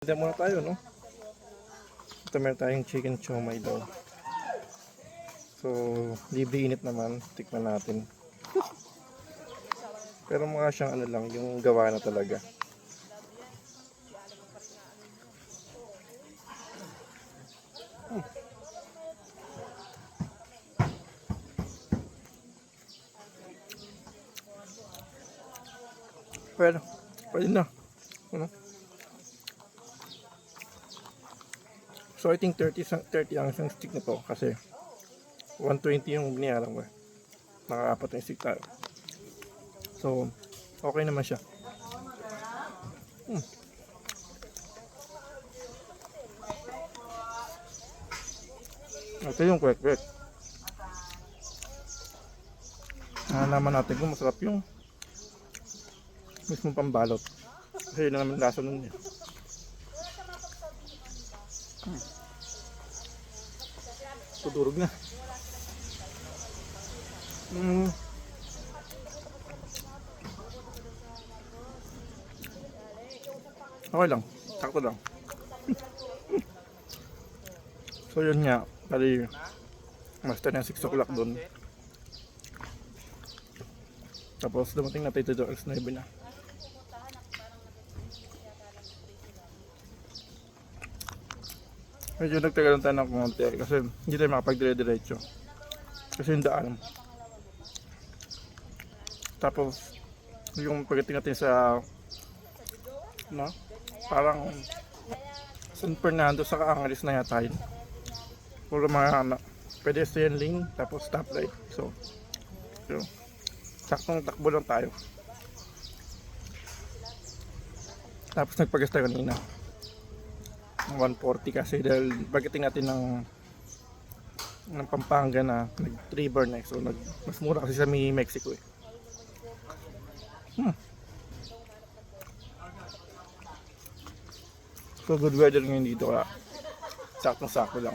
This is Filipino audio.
Hindi muna tayo, no? Ito meron tayong chicken chomay daw. So, libre init naman. Tikman natin. Pero mukha siyang ano lang, yung gawa na talaga. Well, pwede na. Ano? So I think 30 ang isang stick na to kasi 120 yung binayaran ko. Nakaka-apat na stick tayo. So, okay naman siya. Ito yung kwek-kwek. Naman natin kung masarap yung mismo pambalot. Kasi yun na naman lasa nun eh. Tudurog na. Okay lang. Sakto lang. So yun nga. Bali, master ng 6 o'clock doon. Tapos dumating na tayo dito alas 9 na. Medyo nagtagal tayo ng konti kasi hindi tayo makapag-dire-diretso. Kasi yung daan. Tapos yung pagdating natin sa no? Parang San Fernando sa Angeles na yata yun. Puro mga pedestrian lane tapos stoplight. So saktong takbo lang tayo. Tapos nagpagas tayo kanina 140 kasi dahil pagdating natin ng Pampanga na nag 3 bar na so mas mura kasi sa Mexico eh. So good weather ngayon dito kaya saktong sakto lang.